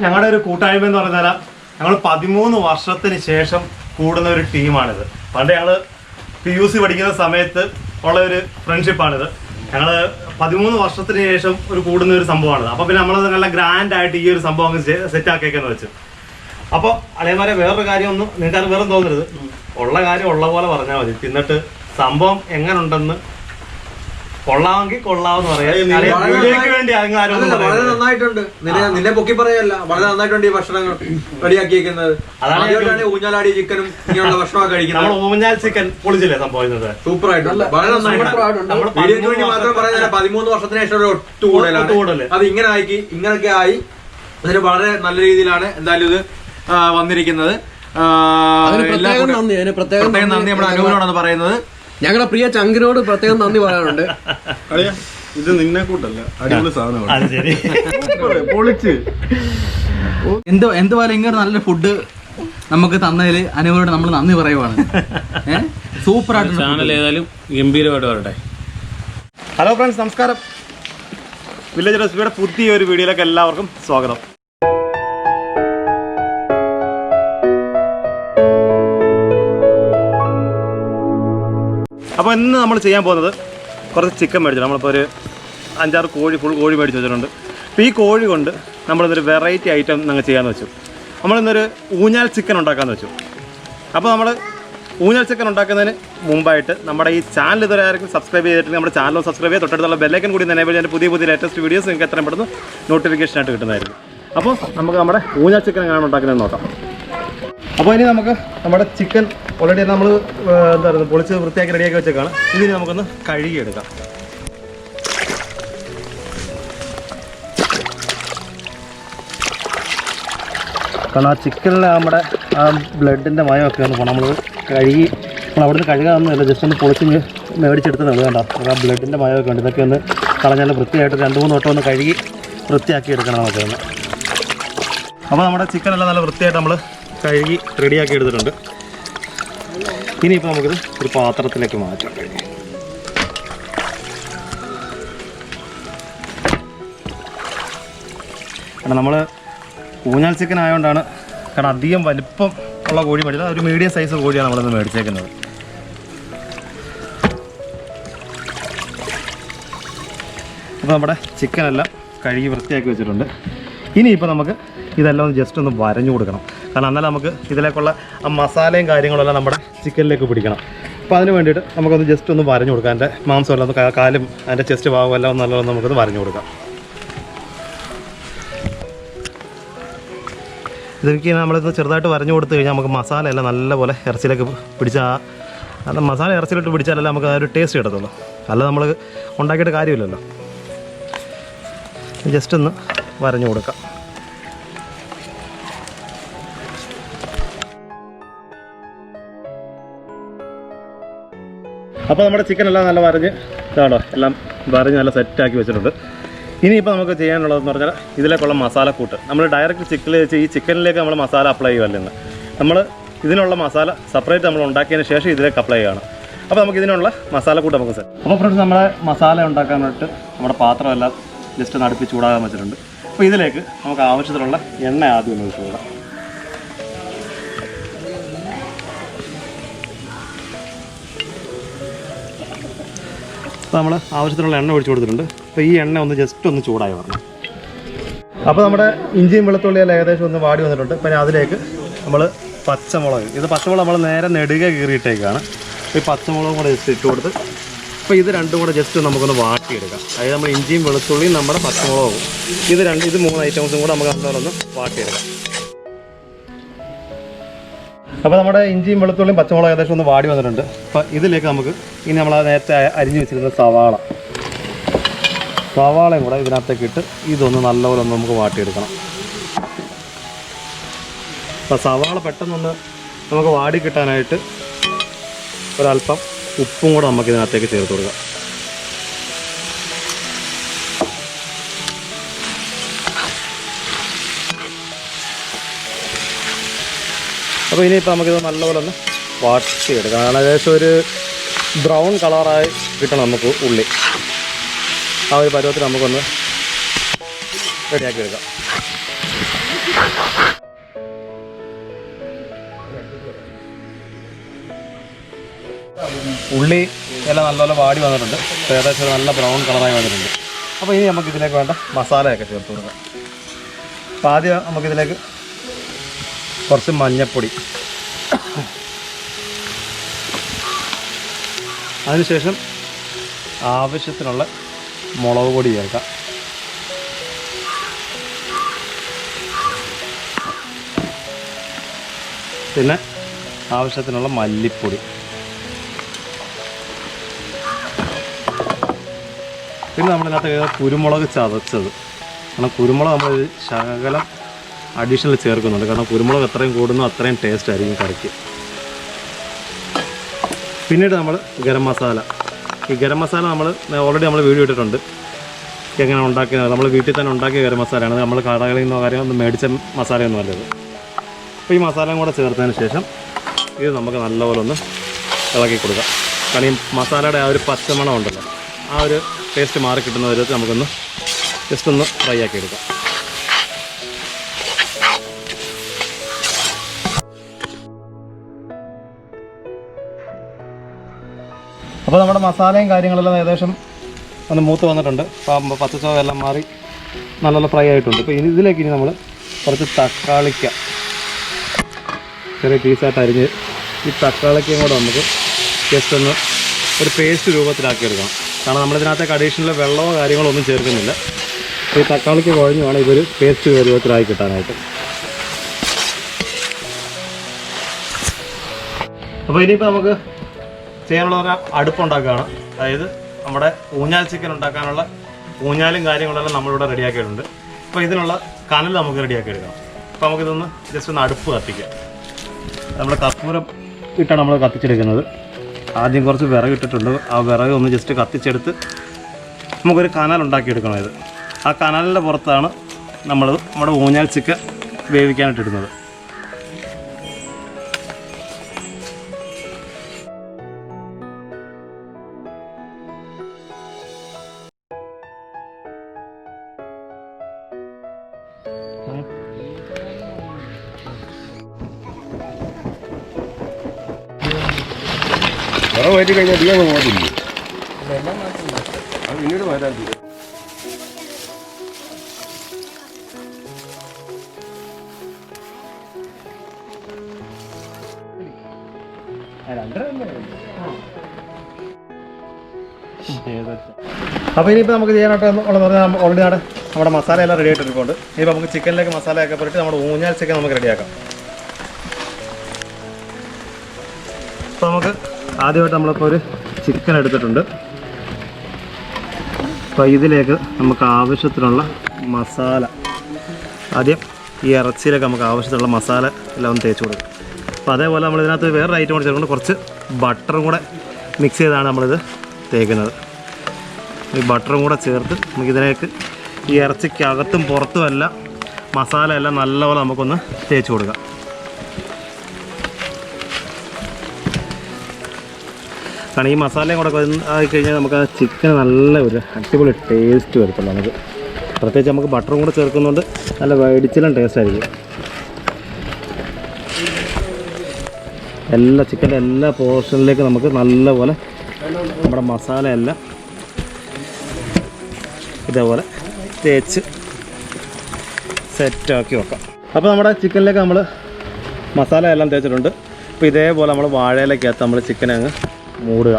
ഞങ്ങളുടെ ഒരു കൂട്ടായ്മ എന്ന് പറഞ്ഞാൽ ഞങ്ങൾ 13 വർഷത്തിന് ശേഷം കൂടുന്ന ഒരു ടീമാണിത്. പണ്ട് ഞങ്ങൾ PUC പഠിക്കുന്ന സമയത്ത് ഉള്ള ഒരു ഫ്രണ്ട്ഷിപ്പാണിത്. ഞങ്ങൾ 13 വർഷത്തിന് ശേഷം കൂടുന്ന ഒരു സംഭവമാണിത്. അപ്പോൾ പിന്നെ നമ്മൾ നല്ല ഗ്രാൻഡായിട്ട് ഈ ഒരു സംഭവം അങ്ങ് സെറ്റാക്കിയേക്കെന്ന് വെച്ചു. അപ്പോൾ അതേമാതിരി വേറൊരു കാര്യമൊന്നും നിങ്ങൾക്ക് വേറെ തോന്നരുത്, ഉള്ള കാര്യം ഉള്ള പോലെ പറഞ്ഞാൽ മതി. എന്നിട്ട് സംഭവം എങ്ങനെ ഉണ്ടെന്ന് കൊള്ളാമെങ്കിൽ കൊള്ളാമെന്ന് പറയാം. വളരെ നന്നായിട്ടുണ്ട്. നിന്നെ പൊക്കി പറയല്ല, വളരെ നന്നായിട്ടുണ്ട് ഈ ഭക്ഷണങ്ങൾ റെഡിയാക്കിയിരിക്കുന്നത്. അതാണ് ഊഞ്ഞാലാടി ചിക്കനും ഇങ്ങനെയുള്ള ഭക്ഷണമൊക്കെ കഴിക്കുന്നത്. നമ്മൾ ഊഞ്ഞാൽ ചിക്കൻ പൊളിച്ചില്ലേ സംഭവിക്കുന്നത്? സൂപ്പർ ആയിട്ടുണ്ട്, വളരെ നന്നായിട്ടുണ്ട്. വീഡിയോയ്ക്ക് വേണ്ടി മാത്രം പറയുന്നില്ല, 13 വർഷത്തിന് ശേഷം ഒരു ഒട്ടുകൂടലാണ്. അത് ഇങ്ങനെയൊക്കെ ആയി അതിന് വളരെ നല്ല രീതിയിലാണ് എന്തായാലും ഇത് വന്നിരിക്കുന്നത്. പ്രത്യേകം നന്ദി നമ്മുടെ അനുവിനോടാണ് പറയുന്നത്. ഞങ്ങളുടെ പ്രിയ ചങ്കിനോട് പ്രത്യേകം നന്ദി പറയാനുണ്ട്. ഇത് നിന്നെ കൂട്ടല്ല, അടിപൊളി സാധനമാണ്. പൊളിച്ച് എന്തുപോലെ ഇങ്ങനെ നല്ല ഫുഡ് നമുക്ക് തന്നതിൽ അനുവിനോട് നമ്മൾ നന്ദി പറയുവാണ്. സൂപ്പർ ആയിട്ട് ചാനൽ ഏതായാലും ഗംഭീരമായിട്ട് വരട്ടെ. ഹലോ ഫ്രണ്ട്സ്, നമസ്കാരം. വില്ലേജ് റെസിപ്പിയുടെ പുതിയൊരു വീഡിയോയിലേക്ക് എല്ലാവർക്കും സ്വാഗതം. അപ്പോൾ ഇന്ന് നമ്മൾ ചെയ്യാൻ പോകുന്നത് കുറച്ച് ചിക്കൻ മേടിച്ചു. നമ്മളിപ്പോൾ ഒരു 5-6 കോഴി, ഫുൾ കോഴി മേടിച്ച് വെച്ചിട്ടുണ്ട്. അപ്പോൾ ഈ കോഴി കൊണ്ട് നമ്മളിന്നൊരു വെറൈറ്റി ഐറ്റം ഞങ്ങൾ ചെയ്യാമെന്ന് വെച്ചു. നമ്മളിന്നൊരു ഊഞ്ഞാൽ ചിക്കൻ ഉണ്ടാക്കാമെന്ന് വെച്ചു. അപ്പോൾ നമ്മൾ ഊഞ്ഞാൽ ചിക്കൻ ഉണ്ടാക്കുന്നതിന് മുമ്പായിട്ട് നമ്മുടെ ഈ ചാനൽ ഇതുവരെ ആയിരിക്കും സബ്സ്ക്രൈബ് ചെയ്തിട്ട് നമ്മുടെ ചാനൽ സബ്സ്ക്രൈബ് ചെയ്യുക, തൊട്ടടുത്തുള്ള ബെല്ലൈക്കൻ കൂടി തന്നെ എൻ്റെ പുതിയ ലേറ്റസ്റ്റ് വീഡിയോസ് നിങ്ങൾക്ക് എത്രയും പെട്ടെന്ന് നോട്ടിഫിക്കേഷനായിട്ട് കിട്ടുന്നതായിരിക്കും. അപ്പോൾ നമുക്ക് നമ്മുടെ ഊഞ്ഞാൽ ചിക്കൻ എങ്ങനെയാണ് ഉണ്ടാക്കുന്നതെന്ന് നോക്കാം. അപ്പോൾ ഇനി നമുക്ക് നമ്മുടെ ചിക്കൻ ഓൾറെഡി നമ്മൾ എന്താ പറയുക പൊളിച്ച് വൃത്തിയാക്കി റെഡിയാക്കി വെച്ചേക്കാണ്. ഇതിന് നമുക്കൊന്ന് കഴുകിയെടുക്കാം. കാരണം ആ ചിക്കനിൽ നമ്മുടെ ആ ബ്ലഡിൻ്റെ മയമൊക്കെ ഒന്ന് പോകണം. നമ്മൾ കഴുകി നമ്മൾ അവിടുന്ന് കഴുകാമെന്നല്ല, ജസ്റ്റ് ഒന്ന് പൊളിച്ച് മേടിച്ചെടുത്തതാണ്. വേണ്ട, ആ ബ്ലഡിൻ്റെ മയമൊക്കെ ഉണ്ട്. ഇതൊക്കെ ഒന്ന് കളഞ്ഞാൽ വൃത്തിയായിട്ട് 2-3 വട്ടം ഒന്ന് കഴുകി വൃത്തിയാക്കി എടുക്കണം നമുക്കൊന്ന്. അപ്പോൾ നമ്മുടെ ചിക്കനെല്ലാം നല്ല വൃത്തിയായിട്ട് നമ്മൾ കഴുകി റെഡിയാക്കി എടുത്തിട്ടുണ്ട്. ഇനിയിപ്പോൾ നമുക്കിത് ഒരു പാത്രത്തിലേക്ക് മാറ്റാം. കാരണം നമ്മൾ ഊഞ്ഞാൽ ചിക്കൻ ആയതുകൊണ്ടാണ്, കാരണം അധികം വലിപ്പം ഉള്ള കോഴി മേടിച്ചത്, ഒരു മീഡിയം സൈസ് കോഴിയാണ് നമ്മളിന്ന് മേടിച്ചേക്കുന്നത്. അപ്പോൾ നമ്മുടെ ചിക്കനെല്ലാം കഴുകി വൃത്തിയാക്കി വെച്ചിട്ടുണ്ട്. ഇനിയിപ്പോൾ നമുക്ക് ഇതെല്ലാം ഒന്ന് ജസ്റ്റ് ഒന്ന് വരഞ്ഞു കൊടുക്കണം. കാരണം എന്നാലും നമുക്ക് ഇതിലേക്കുള്ള ആ മസാലയും കാര്യങ്ങളെല്ലാം നമ്മുടെ ചിക്കനിലേക്ക് പിടിക്കണം. അപ്പോൾ അതിന് വേണ്ടിയിട്ട് നമുക്കൊന്ന് ജസ്റ്റ് ഒന്ന് വരഞ്ഞു കൊടുക്കാം. അതിൻ്റെ മാംസമെല്ലാം ഒന്ന് കാലും അതിൻ്റെ ചെസ്റ്റ് ഭാഗം എല്ലാം നല്ലോണം നമുക്കൊന്ന് വരഞ്ഞു കൊടുക്കാം. ഇതൊക്കെ നമ്മളിത് ചെറുതായിട്ട് വരഞ്ഞു കൊടുത്തു കഴിഞ്ഞാൽ നമുക്ക് മസാല എല്ലാം നല്ലപോലെ ഇറച്ചിയിലേക്ക് പിടിച്ചാൽ, മസാല ഇറച്ചിയിലിട്ട് പിടിച്ചാലല്ലേ നമുക്ക് ആ ഒരു ടേസ്റ്റ് കിട്ടത്തുള്ളൂ. അല്ല നമ്മൾ ഉണ്ടാക്കിയിട്ട് കാര്യമില്ലല്ലോ. ജസ്റ്റ് ഒന്ന് വരഞ്ഞു കൊടുക്കാം. അപ്പോൾ നമ്മുടെ ചിക്കൻ എല്ലാം നല്ല വരഞ്ഞ് ഇതാണോ, എല്ലാം വരഞ്ഞ് നല്ല സെറ്റാക്കി വെച്ചിട്ടുണ്ട്. ഇനിയിപ്പോൾ നമുക്ക് ചെയ്യാനുള്ളതെന്ന് പറഞ്ഞാൽ ഇതിലേക്കുള്ള മസാലക്കൂട്ട്. നമ്മൾ ഡയറക്റ്റ് ഈ ചിക്കനിലേക്ക് നമ്മൾ മസാല അപ്ലൈ ചെയ്യുമല്ലെന്ന്, നമ്മൾ ഇതിനുള്ള മസാല സെപ്പറേറ്റ് നമ്മൾ ഉണ്ടാക്കിയതിന് ശേഷം ഇതിലേക്ക് അപ്ലൈ ചെയ്യണം. അപ്പോൾ നമുക്ക് ഇതിനുള്ള മസാലക്കൂട്ട് നമുക്ക് സെറ്റ്. അപ്പോൾ ഫ്രണ്ട്സ്, നമ്മളെ മസാല ഉണ്ടാക്കാൻ വേണ്ടിയിട്ട് നമ്മുടെ പാത്രമെല്ലാം ജസ്റ്റ് ഒന്ന് അടുപ്പിച്ച് ചൂടാകാൻ വെച്ചിട്ടുണ്ട്. അപ്പോൾ ഇതിലേക്ക് നമുക്ക് ആവശ്യത്തിനുള്ള എണ്ണ ആദ്യം ഒന്ന് ഒഴിച്ച് കൊടുക്കാം. അപ്പോൾ നമ്മൾ ആവശ്യത്തിനുള്ള എണ്ണ ഒഴിച്ച് കൊടുത്തിട്ടുണ്ട്. അപ്പോൾ ഈ എണ്ണ ഒന്ന് ജസ്റ്റ് ഒന്ന് ചൂടായി വരണം. അപ്പോൾ നമ്മുടെ ഇഞ്ചിയും വെളുത്തുള്ളിയെല്ലാം ഏകദേശം ഒന്ന് വാടി വന്നിട്ടുണ്ട്. പിന്നെ അതിലേക്ക് നമ്മൾ പച്ചമുളക്, ഇത് പച്ചമുളക് നമ്മൾ നേരെ നെടുക കീറിയിട്ടേക്കാണ്. ഈ പച്ചമുളകും കൂടെ ജസ്റ്റ് ഇട്ട് കൊടുത്ത് അപ്പോൾ ഇത് രണ്ടും കൂടെ ജസ്റ്റ് നമുക്കൊന്ന് വാട്ടിയെടുക്കാം. അതായത് നമ്മൾ ഇഞ്ചിയും വെളുത്തുള്ളിയും നമ്മുടെ പച്ചമുളകും ഇത് 3 ഐറ്റംസും കൂടെ നമുക്ക് നല്ലോണം വാട്ടിയെടുക്കാം. അപ്പോൾ നമ്മുടെ ഇഞ്ചിയും വെളുത്തുള്ളിയും പച്ചമുളക് ഏകദേശം ഒന്ന് വാടി വന്നിട്ടുണ്ട്. അപ്പോൾ ഇതിലേക്ക് നമുക്ക് ഇനി നമ്മൾ നേരത്തെ അരിഞ്ഞു വെച്ചിരുന്ന സവാളയും കൂടെ ഇതിനകത്തേക്ക് ഇട്ട് ഇതൊന്ന് നല്ലപോലെ ഒന്ന് നമുക്ക് വാട്ടിയെടുക്കണം. അപ്പോൾ സവാള പെട്ടെന്നൊന്ന് നമുക്ക് വാടി കിട്ടാനായിട്ട് ഒരല്പം ഉപ്പും കൂടെ നമുക്ക് ഇതിനകത്തേക്ക് ചേർത്ത് കൊടുക്കാം. അപ്പോൾ ഇനിയിപ്പോൾ നമുക്കിത് നല്ലപോലെ ഒന്ന് വാട്ടിയെടുക്കാം. കാരണം ഏകദേശം ഒരു ബ്രൗൺ കളറായി കിട്ടണം നമുക്ക് ഉള്ളി. ആ ഒരു പരുവത്തിൽ നമുക്കൊന്ന് റെഡിയാക്കി എടുക്കാം. ഉള്ളി എല്ലാം നല്ലപോലെ വാടി വന്നിട്ടുണ്ട്. ഏകദേശം നല്ല ബ്രൗൺ കളറായി വന്നിട്ടുണ്ട്. അപ്പോൾ ഇനി നമുക്ക് ഇതിലേക്ക് വേണ്ട മസാലയൊക്കെ ചേർത്ത് കൊടുക്കാം. അപ്പോൾ ആദ്യം നമുക്കിതിലേക്ക് കുറച്ച് മഞ്ഞൾപ്പൊടി, അതിനുശേഷം ആവശ്യത്തിനുള്ള മുളക് പൊടി ചേർക്കാം. പിന്നെ ആവശ്യത്തിനുള്ള മല്ലിപ്പൊടി, പിന്നെ നമ്മളിതിനകത്ത് കുരുമുളക് ചതച്ചത്. കാരണം കുരുമുളക് നമ്മൾ ശകലം അഡീഷണൽ ചേർക്കുന്നുണ്ട്. കാരണം കുരുമുളക് എത്രയും കൂടുന്നോ അത്രയും ടേസ്റ്റ് ആയിരിക്കും കറിക്ക്. പിന്നീട് നമ്മൾ ഗരം മസാല. ഈ ഗരം മസാല നമ്മൾ ഓൾറെഡി നമ്മൾ വീഡിയോ ഇട്ടിട്ടുണ്ട് എങ്ങനെ ഉണ്ടാക്കിയത്. നമ്മൾ വീട്ടിൽ തന്നെ ഉണ്ടാക്കിയ ഗരം മസാലയാണ്. നമ്മൾ കടകളിൽ നിന്നോ കാര്യങ്ങളൊന്നും മേടിച്ച മസാലയൊന്നും അല്ലത്. അപ്പോൾ ഈ മസാലയും കൂടെ ചേർത്തതിന് ശേഷം ഇത് നമുക്ക് നല്ലപോലെ ഒന്ന് ഇളക്കി കൊടുക്കാം. കാരണം ഈ മസാലയുടെ ആ ഒരു പച്ചമണം ഉണ്ടല്ലോ, ആ ഒരു ടേസ്റ്റ് മാറി കിട്ടുന്ന വിധത്തിൽ നമുക്കൊന്ന് ജസ്റ്റ് ഒന്ന് ഫ്രൈ ആക്കി എടുക്കാം. അപ്പോൾ നമ്മുടെ മസാലയും കാര്യങ്ങളെല്ലാം ഏകദേശം ഒന്ന് മൂത്ത് വന്നിട്ടുണ്ട്. അപ്പോൾ പച്ചച്ചോവ എല്ലാം മാറി നല്ലോണം ഫ്രൈ ആയിട്ടുണ്ട്. ഇപ്പോൾ ഇതിലേക്ക് ഇനി നമ്മൾ കുറച്ച് തക്കാളിക്ക ചെറിയ പീസായിട്ട് അരിഞ്ഞ് ഈ തക്കാളിക്കയും കൂടെ നമുക്ക് ജസ്റ്റ് ഒന്ന് ഒരു പേസ്റ്റ് രൂപത്തിലാക്കി എടുക്കണം. കാരണം നമ്മളിതിനകത്തേക്ക് അഡീഷണൽ വെള്ളമോ കാര്യങ്ങളോ ഒന്നും ചേർക്കുന്നില്ല. ഈ തക്കാളിക്ക് കുഴഞ്ഞ് വേണം ഇതൊരു പേസ്റ്റ് രൂപത്തിലാക്കി കിട്ടാനായിട്ട്. അപ്പോൾ ഇനിയിപ്പോൾ നമുക്ക് ചെയ്യാനുള്ള ഒരു അടുപ്പുണ്ടാക്കുകയാണ്. അതായത് നമ്മുടെ ഊഞ്ഞാൽ ചിക്കൻ ഉണ്ടാക്കാനുള്ള ഊഞ്ഞാലും കാര്യങ്ങളെല്ലാം നമ്മളിവിടെ റെഡിയാക്കിയിട്ടുണ്ട്. അപ്പോൾ ഇതിനുള്ള കനൽ നമുക്ക് റെഡിയാക്കി എടുക്കണം. അപ്പോൾ നമുക്കിതൊന്ന് ജസ്റ്റ് ഒന്ന് അടുപ്പ് കത്തിക്കാം. നമ്മൾ കർപ്പൂരം ഇട്ടാണ് നമ്മൾ കത്തിച്ചെടുക്കുന്നത്. ആദ്യം കുറച്ച് വിറകിട്ടിട്ടുണ്ട്. ആ വിറക് ഒന്ന് ജസ്റ്റ് കത്തിച്ചെടുത്ത് നമുക്കൊരു കനൽ ഉണ്ടാക്കിയെടുക്കണം. ഇത് ആ കനലിൻ്റെ പുറത്താണ് നമ്മൾ നമ്മുടെ ഊഞ്ഞാൽ ചിക്കൻ വേവിക്കാനായിട്ടിടുന്നത്. വയറ്റി കഴിഞ്ഞാൽ അധികം പോകത്തില്ലേ? അത് പിന്നീട് വരാൻ അപ്പോൾ ഇനിയിപ്പോൾ നമുക്ക് ചെയ്യാനായിട്ട് ഉള്ളതെന്ന് പറഞ്ഞാൽ ഓൾറെഡി നമ്മുടെ മസാല എല്ലാം റെഡി ആയിട്ടിരിക്കുന്നുണ്ട്. ഇനിയിപ്പോൾ നമുക്ക് ചിക്കനിലേക്ക് മസാലയൊക്കെ പുരട്ടി നമ്മുടെ ഊഞ്ഞാൽ ചിക്കൻ നമുക്ക് റെഡിയാക്കാം. അപ്പോൾ നമുക്ക് ആദ്യമായിട്ട് നമ്മളിപ്പോൾ ഒരു ചിക്കൻ എടുത്തിട്ടുണ്ട്. അപ്പോൾ ഇതിലേക്ക് നമുക്ക് ആവശ്യത്തിനുള്ള മസാല ആദ്യം ഈ ഇറച്ചിയിലേക്ക് നമുക്ക് ആവശ്യത്തിനുള്ള മസാല എല്ലാം ഒന്ന് തേച്ച് കൊടുക്കും. അപ്പോൾ അതേപോലെ നമ്മൾ ഇതിനകത്ത് വേറൊരു ഐറ്റം കൂടെ ചേർക്കുന്നത് കുറച്ച് ബട്ടറും കൂടെ മിക്സ് ചെയ്താണ് നമ്മളിത് തേക്കുന്നത്. ഈ ബട്ടറും കൂടെ ചേർത്ത് നമുക്കിതിലേക്ക് ഈ ഇറച്ചിക്കകത്തും പുറത്തുമെല്ലാം മസാല എല്ലാം നല്ലപോലെ നമുക്കൊന്ന് തേച്ച് കൊടുക്കാം. കാരണം ഈ മസാലയും കൂടെ ആയി കഴിഞ്ഞാൽ നമുക്ക് ആ ചിക്കന് നല്ല ഒരു അടിപൊളി ടേസ്റ്റ് വരത്തുള്ളൂ. നമുക്ക് പ്രത്യേകിച്ച് നമുക്ക് ബട്ടറും കൂടെ ചേർക്കുന്നുണ്ട് നല്ല വടിച്ചിലും ടേസ്റ്റ് ആയിരിക്കും. എല്ലാ ചിക്കൻ്റെ എല്ലാ പോർഷനിലേക്ക് നമുക്ക് നല്ലപോലെ നമ്മുടെ മസാല എല്ലാം ഇതേപോലെ തേച്ച് സെറ്റാക്കി വെക്കാം. അപ്പോൾ നമ്മുടെ ചിക്കനിലേക്ക് നമ്മൾ മസാല എല്ലാം തേച്ചിട്ടുണ്ട്. അപ്പോൾ ഇതേപോലെ നമ്മൾ വാഴയിലേക്കകത്ത് നമ്മൾ ചിക്കനെ അങ്ങ് മൂടുക.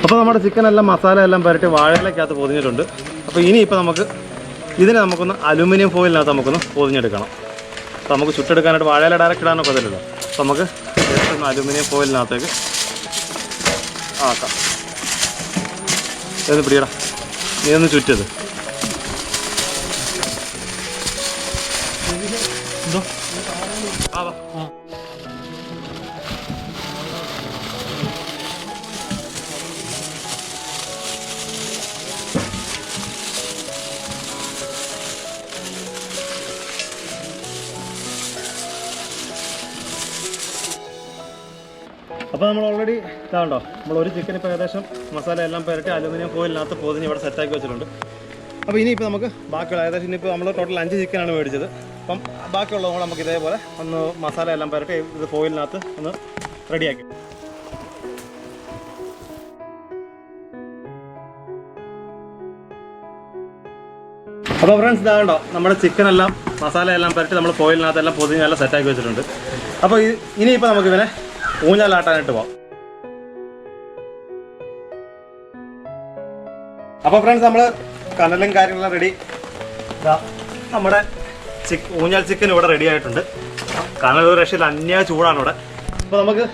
അപ്പോൾ നമ്മുടെ ചിക്കനെല്ലാം മസാല എല്ലാം പുരട്ടി വാഴയിലേക്കകത്ത് പൊതിഞ്ഞിട്ടുണ്ട്. അപ്പോൾ ഇനിയിപ്പോൾ നമുക്ക് ഇതിനെ നമുക്കൊന്ന് അലുമിനിയം ഫോയിലിനകത്ത് നമുക്കൊന്ന് പൊതിഞ്ഞെടുക്കണം. അപ്പോൾ നമുക്ക് ചുട്ടെടുക്കാനായിട്ട് വാഴയില ഡയറക്റ്റ് ഇടാനൊക്കെ പറ്റില്ലല്ലോ. അപ്പോൾ നമുക്ക് ജസ്റ്റ് ഒന്ന് അലുമിനിയം ഫോയിലിനകത്തേക്ക് ആക്കാം. ഏത് പിടിയടാ, നീ ഒന്ന് ചുറ്റത് എന്തോ ആ വാ. അപ്പോൾ നമ്മൾ ഓൾറെഡി ഇതാണ്ടോ നമ്മൾ ഒരു ചിക്കൻ ഇപ്പോൾ ഏകദേശം മസാല എല്ലാം പുരട്ടി അലുമിനിയം ഫോയിലിനകത്ത് പൊതിഞ്ഞ് ഇവിടെ സെറ്റാക്കി വെച്ചിട്ടുണ്ട്. അപ്പോൾ ഇനിയിപ്പോൾ നമുക്ക് ബാക്കിയുള്ള ഏകദേശം ഇനിയിപ്പോൾ നമ്മൾ ടോട്ടൽ 5 ചിക്കനാണ് മേടിച്ചത്. അപ്പം ബാക്കിയുള്ളത് കൂടെ നമുക്ക് ഇതേപോലെ ഒന്ന് മസാല എല്ലാം പുരട്ടി ഇത് ഫോയിലിനകത്ത് ഒന്ന് റെഡിയാക്കി. അപ്പോൾ ഫ്രണ്ട്സ് ഇതാകണ്ടോ നമ്മുടെ ചിക്കനെല്ലാം മസാല എല്ലാം പുരട്ടി നമ്മൾ ഫോയിലിനകത്തെല്ലാം പൊതിഞ്ഞ് എല്ലാം സെറ്റാക്കി വെച്ചിട്ടുണ്ട്. അപ്പോൾ ഇനിയിപ്പോൾ നമുക്ക് ഇവനെ ഊഞ്ഞാലാട്ടാനായിട്ട് പോകാം. അപ്പോൾ ഫ്രണ്ട്സ് നമ്മൾ കനലും കാര്യങ്ങളെല്ലാം റെഡി. നമ്മുടെ ഊഞ്ഞാൽ ചിക്കൻ ഇവിടെ റെഡി ആയിട്ടുണ്ട്. കനൽ ഒരു രക്ഷയിൽ അന്യ ചൂടാണ് ഇവിടെ. അപ്പോൾ നമുക്ക്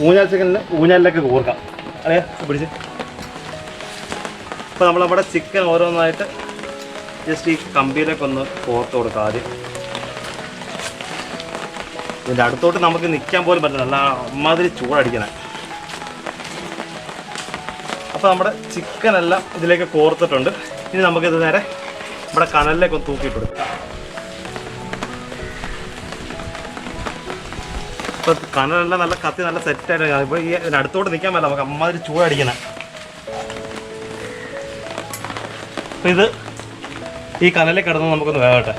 ഊഞ്ഞാൽ ചിക്കനിൽ ഊഞ്ഞാലിലേക്ക് കോർക്കാം. അറിയാം പിടിച്ച്. അപ്പോൾ നമ്മൾ നമ്മുടെ ചിക്കൻ ഓരോന്നായിട്ട് ജസ്റ്റ് ഈ കമ്പിയിലേക്ക് ഒന്ന് കോർത്ത് കൊടുക്കാം ആദ്യം. ഇതിൻ്റെ അടുത്തോട്ട് നമുക്ക് നിൽക്കാൻ പോലും പറ്റില്ല, നല്ല അമ്മാതിരി ചൂടടിക്കണേ. അപ്പോൾ നമ്മുടെ ചിക്കനെല്ലാം ഇതിലേക്ക് കോർത്തിട്ടുണ്ട്. ഇനി നമുക്കിത് നേരെ ഇവിടെ കനലിലേക്ക് ഒന്ന് തൂക്കിയിട്ട് കൊടുക്കാം. ഇപ്പോൾ കനലെല്ലാം നല്ല കത്തി നല്ല സെറ്റായിട്ട് ഇപ്പോൾ ഈ ഇതിനടുത്തോട്ട് നിൽക്കാൻ പറ്റില്ല, നമുക്ക് അമ്മാതിരി ചൂടടിക്കണേ. അപ്പോൾ ഇത് ഈ കനലിൽ കിടന്ന് നമുക്കൊന്ന് വേകട്ടെ.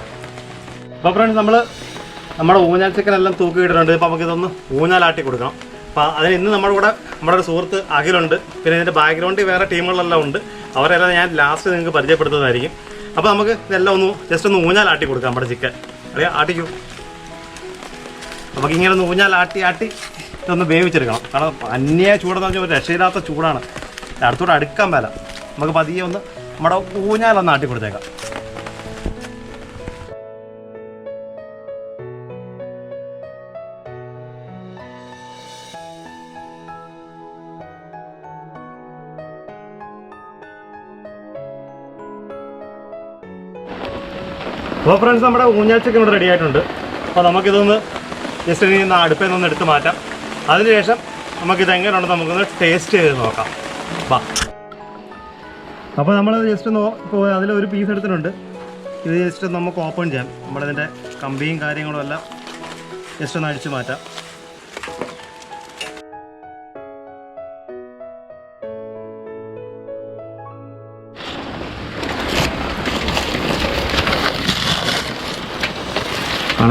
അപ്പോൾ ഫ്രണ്ട്സ് നമ്മുടെ ഊഞ്ഞാൽ ചിക്കനെല്ലാം തൂക്കിയിട്ടിട്ടുണ്ട്. ഇപ്പോൾ നമുക്കിതൊന്ന് ഊഞ്ഞാലാട്ടി കൊടുക്കണം. അപ്പോൾ അതിന് ഇന്ന് നമ്മുടെ കൂടെ നമ്മുടെ ഒരു സുഹൃത്ത് അഖിലുണ്ട്. പിന്നെ ഇതിൻ്റെ ബാക്ക്ഗ്രൗണ്ടിൽ വേറെ ടീമുകളെല്ലാം ഉണ്ട്. അവരെല്ലാം ഞാൻ ലാസ്റ്റ് നിങ്ങൾക്ക് പരിചയപ്പെടുത്തുന്നതായിരിക്കും. അപ്പോൾ നമുക്ക് ഇതെല്ലാം ഒന്ന് ജസ്റ്റ് ഒന്ന് ഊഞ്ഞാലാട്ടി കൊടുക്കാം നമ്മുടെ ചിക്കൻ. അറിയാം, ആട്ടിക്കൂ. നമുക്കിങ്ങനെ ഒന്ന് ഊഞ്ഞാലാട്ടി ഇതൊന്ന് വേവിച്ചെടുക്കണം. കാരണം അന്യ ചൂടെന്ന് പറഞ്ഞാൽ ഒരു രക്ഷയില്ലാത്ത ചൂടാണ്, അടുത്തോട്ട് അടുക്കാൻ മേല. നമുക്ക് പതിയെ ഒന്ന് നമ്മുടെ ഊഞ്ഞാലൊന്ന് ആട്ടി കൊടുത്തേക്കാം. അപ്പോൾ ഫ്രണ്ട്സ് നമ്മുടെ ഊഞ്ഞാൽ ചിക്കൻ ഇവിടെ റെഡി ആയിട്ടുണ്ട്. അപ്പോൾ നമുക്കിതൊന്ന് ജസ്റ്റ് ഇനി അടുപ്പിൽ നിന്നൊന്ന് എടുത്ത് മാറ്റാം. അതിനുശേഷം നമുക്കിത് എങ്ങനെയുണ്ടെന്ന് നമുക്കൊന്ന് ടേസ്റ്റ് ചെയ്ത് നോക്കാം. വാ. അപ്പോൾ നമ്മൾ ജസ്റ്റ് ഒന്ന് ഇപ്പോൾ അതിലൊരു പീസ് എടുത്തിട്ടുണ്ട്. ഇത് ജസ്റ്റ് നമുക്ക് ഓപ്പൺ ചെയ്യാം. നമ്മളിതിൻ്റെ കമ്പിയും കാര്യങ്ങളും എല്ലാം ജസ്റ്റ് ഒന്ന് അടിച്ച് മാറ്റാം.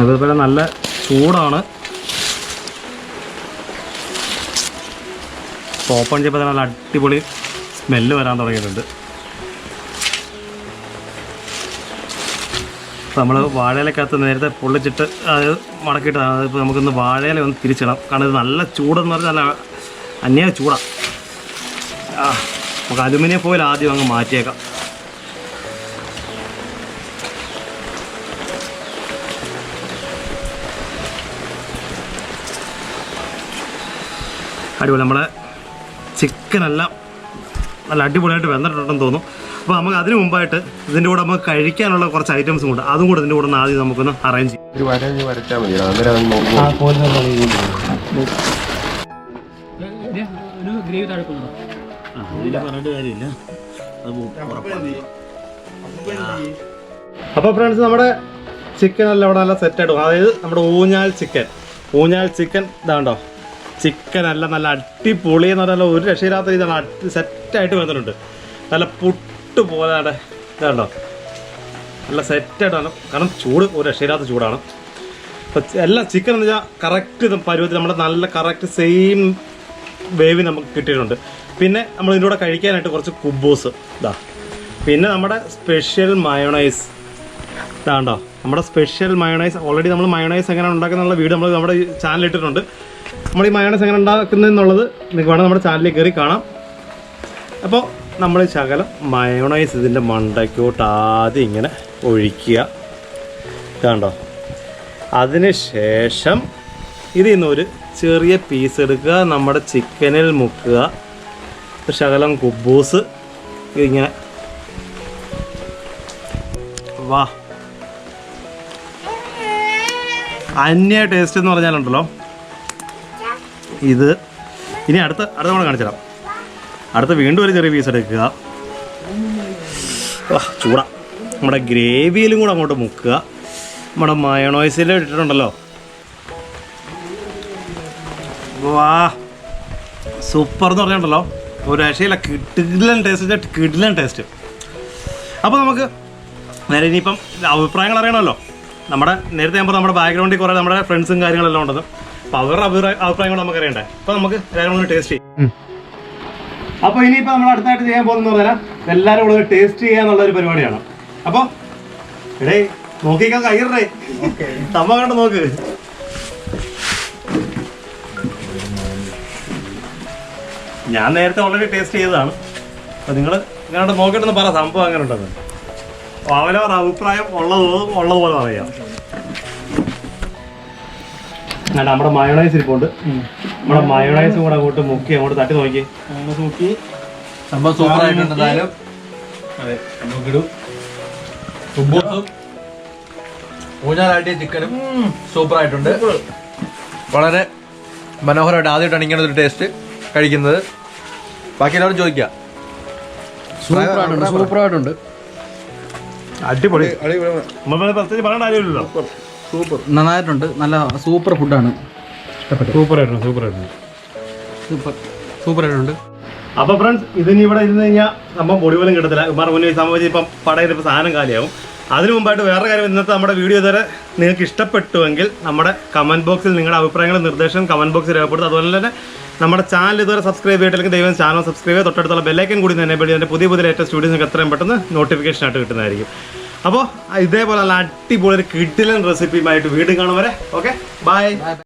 ഇതുപോലെ നല്ല ചൂടാണ്. ഓപ്പൺ ചെയ്യുമ്പോൾ നല്ല അടിപൊളി സ്മെല്ല് വരാൻ തുടങ്ങിയിട്ടുണ്ട്. നമ്മൾ വാഴയിലക്കകത്ത് നേരത്തെ പൊള്ളിച്ചിട്ട് അത് മടക്കിയിട്ട് ഇപ്പോൾ നമുക്കൊന്ന് വാഴയില ഒന്ന് തിരിച്ചിടാം. കാരണം ഇത് നല്ല ചൂടെന്ന് പറഞ്ഞാൽ നല്ല അന്യ ചൂടാണ്. നമുക്ക് അലുമിനിയം ഫോയിൽ ആദ്യം അങ്ങ് മാറ്റിയേക്കാം. അടിപൊളി. നമ്മുടെ ചിക്കനെല്ലാം നല്ല അടിപൊളിയായിട്ട് വെന്തിട്ടുണ്ടെന്ന് തോന്നുന്നു. അപ്പോൾ നമുക്ക് അതിന് മുമ്പായിട്ട് ഇതിൻ്റെ കൂടെ നമുക്ക് കഴിക്കാനുള്ള കുറച്ച് ഐറ്റംസും ഉണ്ട്. അതും കൂടെ ഇതിൻ്റെ കൂടെ ഒന്ന് ആദ്യം നമുക്കൊന്ന് അറേഞ്ച് ചെയ്യാം. അപ്പോൾ ഫ്രണ്ട്സ് നമ്മുടെ ചിക്കനെല്ലാം അവിടെ നല്ല സെറ്റായിട്ട്, അതായത് നമ്മുടെ ഊഞ്ഞാൽ ചിക്കൻ ഇതാണ്ടോ. ചിക്കനെല്ലാം നല്ല അടിപൊളി എന്ന് പറഞ്ഞാൽ ഒരു രക്ഷയില്ലാത്ത ഇതാണ്. സെറ്റായിട്ട് വന്നിട്ടുണ്ട്. നല്ല പുട്ട് പോലെ ഇതാണ്ടോ, നല്ല സെറ്റായിട്ട് വന്നു. കാരണം ചൂട് ഒരു രക്ഷയില്ലാത്ത ചൂടാണ്. അപ്പോൾ എല്ലാം ചിക്കൻ എന്ന് വെച്ചാൽ കറക്റ്റ് പരുവത്തിൽ നമ്മുടെ നല്ല കറക്റ്റ് സെയിം വേവ് നമുക്ക് കിട്ടിയിട്ടുണ്ട്. പിന്നെ നമ്മൾ ഇതിൻ്റെ കൂടെ കഴിക്കാനായിട്ട് കുറച്ച് കുബൂസ് ഇതാ. പിന്നെ നമ്മുടെ സ്പെഷ്യൽ മയോണൈസ് ഇതാണ്ടോ. നമ്മുടെ സ്പെഷ്യൽ മയോണൈസ് ഓൾറെഡി നമ്മൾ മയോണൈസ് എങ്ങനെ ഉണ്ടാക്കുന്നുള്ള വീഡിയോ നമ്മൾ നമ്മുടെ ചാനലിൽ ഇട്ടിട്ടുണ്ട്. നമ്മൾ ഈ മയോണൈസ് എങ്ങനെ ഉണ്ടാക്കുന്നതെന്നുള്ളത് നിങ്ങൾക്ക് വേണം നമ്മുടെ ചാനലിൽ കയറി കാണാം. അപ്പോൾ നമ്മൾ ശകലം മയോണൈസ് ഇതിൻ്റെ മണ്ടയ്ക്കോട്ട് ആദ്യം ഇങ്ങനെ ഒഴിക്കുക കണ്ടോ. അതിന് ശേഷം ഇതിൽ നിന്നൊരു ചെറിയ പീസ് എടുക്കുക, നമ്മുടെ ചിക്കനിൽ മുക്കുക. ശകലം കുബൂസ് ഇങ്ങനെ വാ. അന്യ ടേസ്റ്റ് എന്ന് പറഞ്ഞാലുണ്ടല്ലോ ഇത്. ഇനി അടുത്ത നമ്മൾ കാണിച്ചു തരാം. അടുത്ത വീണ്ടും ഒരു ചെറിയ പീസ് എടുക്കുക. ചൂടാ. നമ്മുടെ ഗ്രേവിയിലും കൂടെ അങ്ങോട്ട് മുക്കുക. നമ്മുടെ മയോണൈസിൽ ഇട്ടിട്ടുണ്ടല്ലോ. വാ, സൂപ്പർ എന്ന് പറഞ്ഞിട്ടുണ്ടല്ലോ. ഒരു രക്ഷയില്ല, കിടിലൻ ടേസ്റ്റ്. അപ്പോൾ നമുക്ക് നേരെ ഇനിയിപ്പം അഭിപ്രായങ്ങൾ അറിയണമല്ലോ. നേരത്തെ ഞാൻ നമ്മുടെ ബാക്ക്ഗ്രൗണ്ടിൽ കുറേ നമ്മുടെ ഫ്രണ്ട്സും കാര്യങ്ങളെല്ലാം ഉണ്ടത്. അപ്പോൾ അവരുടെ അഭിപ്രായങ്ങൾ നമുക്ക് അറിയണ്ടേ. അപ്പോൾ നമുക്ക് എല്ലാവരും ഒന്ന് ടേസ്റ്റ് ചെയ്യും. അപ്പോൾ ഇനിയിപ്പോൾ നമ്മൾ അടുത്തായിട്ട് ചെയ്യാൻ പോകുന്നതെന്ന് പറഞ്ഞാൽ എല്ലാവരും കൂടെ ടേസ്റ്റ് ചെയ്യാന്നുള്ളൊരു പരിപാടിയാണ്. അപ്പോൾ എടേ നോക്കിക്കാൻ കയ്യറേ തമ്മ കണ്ട് നോക്ക്. ഞാൻ നേരത്തെ ഓൾറെഡി ടേസ്റ്റ് ചെയ്തതാണ്. അപ്പോൾ നിങ്ങൾ ഇങ്ങനെ നോക്കിയിട്ടൊന്ന് പറ സംഭവം അങ്ങനെ ഉണ്ടെന്ന്. അവരവർ അഭിപ്രായം ഉള്ളതുപോലെ പറയാം. നമ്മുടെ മയോണൈസ് ഇരിപ്പുണ്ട്. നമ്മുടെ മയോണൈസും കൂടെ അങ്ങോട്ട് മുക്കി അങ്ങോട്ട് തട്ടി നോക്കി സംഭവം സൂപ്പർ ആയിട്ടുണ്ട്. എന്തായാലും അതെ നമുക്കിടും ഊഞ്ഞാലാട്ടിയ ചിക്കനും സൂപ്പർ ആയിട്ടുണ്ട്. വളരെ മനോഹരമായിട്ട് ആദ്യമായിട്ടാണ് ഇങ്ങനെ ഒരു ടേസ്റ്റ് കഴിക്കുന്നത്. ബാക്കി എല്ലാവരും ചോദിക്കാം. സൂപ്പറായിട്ടുണ്ട്. അടിപൊളി. പ്രത്യേകിച്ച് പറയേണ്ട കാര്യമില്ലല്ലോ. സൂപ്പർ. നന്നായിട്ടുണ്ട്. നല്ല സൂപ്പർ ഫുഡാണ്. സൂപ്പറായിട്ടുണ്ട്. അപ്പോൾ ഫ്രണ്ട്സ്, ഇതിനി ഇവിടെ ഇരുന്ന് കഴിഞ്ഞാൽ സംഭവം പൊടി പോലും കിട്ടത്തില്ല. ഇമാരുടെ മുന്നിൽ സംഭവിച്ച് ഇപ്പം പടയിൽ സാധനം കാലിയാവും. അതിനു മുമ്പായിട്ട് വേറെ കാര്യം, ഇന്നത്തെ നമ്മുടെ വീഡിയോ ഇതുവരെ നിങ്ങൾക്ക് ഇഷ്ടപ്പെട്ടുവെങ്കിൽ നമ്മുടെ കമൻറ്റ് ബോക്സിൽ നിങ്ങളുടെ അഭിപ്രായങ്ങളും നിർദ്ദേശവും കമൻറ്റ് ബോക്സിൽ രേഖപ്പെടുത്തുക. അതുപോലെ തന്നെ നമ്മുടെ ചാനൽ ഇതുവരെ സബ്സ്ക്രൈബ് ചെയ്തിട്ടില്ലെങ്കിൽ ദയവായി ചാനൽ സബ്സ്ക്രൈബ് ചെയ്യുക. തൊട്ടടുത്തുള്ള ബെല്ലൈക്കൻ കൂടി തന്നെ എനേബിൾ ചെയ്ത് പുതിയ ലേറ്റസ്റ്റ് വീഡിയോസ് നിങ്ങൾക്ക് എത്രയും പെട്ടെന്ന് നോട്ടിഫിക്കേഷൻ ആയിട്ട് കിട്ടുന്നതായിരിക്കും. അപ്പോൾ ഇതേപോലെ നല്ല അടിപൊളി ഒരു കിടിലൻ റെസിപ്പിയുമായിട്ട് വീണ്ടും കാണും വരെ. Okay, by.